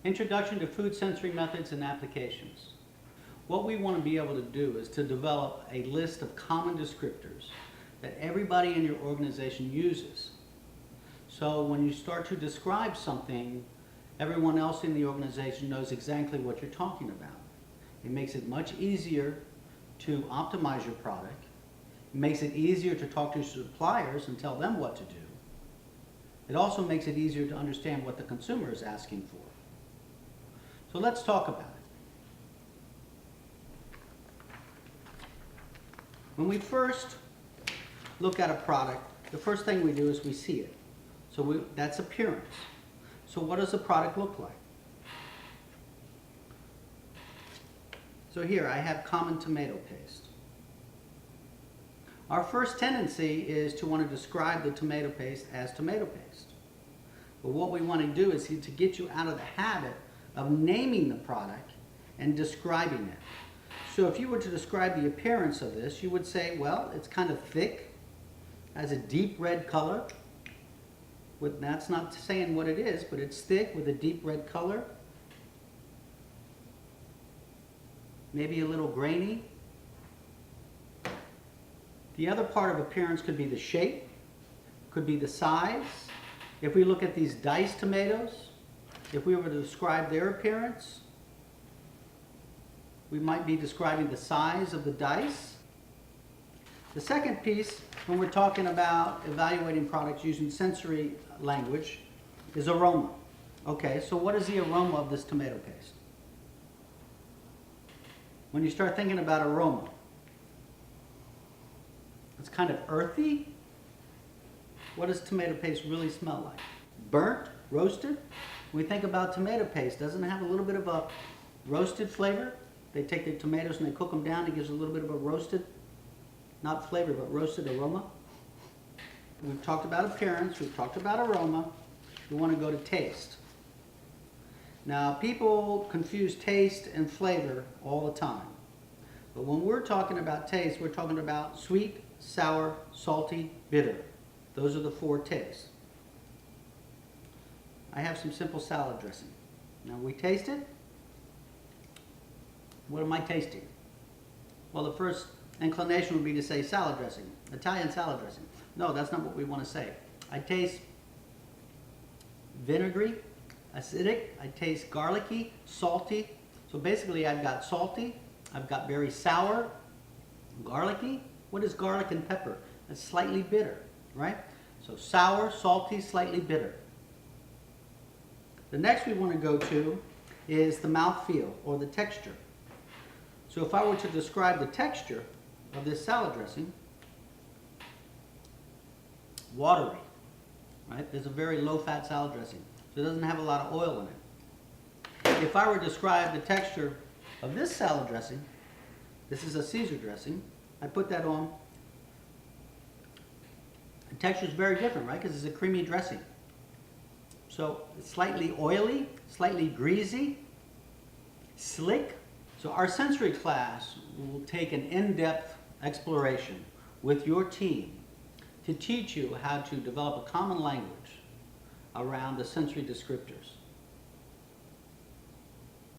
Introduction to Food Sensory Methods and Applications. What we want to be able to do is to develop a list of common descriptors that everybody in your organization uses. So when you start to describe something, everyone else in the organization knows exactly what you're talking about. It makes it much easier to optimize your product. It makes it easier to talk to suppliers and tell them what to do. It also makes it easier to understand what the consumer is asking for. So let's talk about it. When we first look at a product, the first thing we do is we see it. So that's appearance. So what does the product look like? So here I have common tomato paste. Our first tendency is to want to describe the tomato paste as tomato paste. But what we want to do is to get you out of the habit of naming the product and describing it. So if you were to describe the appearance of this, you would say, well, it's kind of thick, has a deep red color. That's not saying what it is, but it's thick with a deep red color. Maybe a little grainy. The other part of appearance could be the shape, could be the size. If we look at these diced tomatoes, if we were to describe their appearance, we might be describing the size of the dice. The second piece, when we're talking about evaluating products using sensory language, is aroma. Okay, so what is the aroma of this tomato paste? When you start thinking about aroma, it's kind of earthy. What does tomato paste really smell like? Burnt? Roasted? When we think about tomato paste, doesn't it have a little bit of a roasted flavor? They take the tomatoes and they cook them down. It gives a little bit of a roasted, not flavor, but roasted aroma. We've talked about appearance. We've talked about aroma. We want to go to taste. Now, people confuse taste and flavor all the time. But when we're talking about taste, we're talking about sweet, sour, salty, bitter. Those are the four tastes. I have some simple salad dressing. Now we taste it. What am I tasting? Well, the first inclination would be to say salad dressing, Italian salad dressing. No, that's not what we want to say. I taste vinegary, acidic, I taste garlicky, salty. So basically I've got salty, I've got very sour, garlicky. What is garlic and pepper? It's slightly bitter, right? So sour, salty, slightly bitter. The next we want to go to is the mouthfeel or the texture. So if I were to describe the texture of this salad dressing, watery, right? There's a very low-fat salad dressing, so it doesn't have a lot of oil in it. If I were to describe the texture of this salad dressing, this is a Caesar dressing, I put that on. The texture is very different, right? Because it's a creamy dressing. So it's slightly oily, slightly greasy, slick. So our sensory class will take an in-depth exploration with your team to teach you how to develop a common language around the sensory descriptors.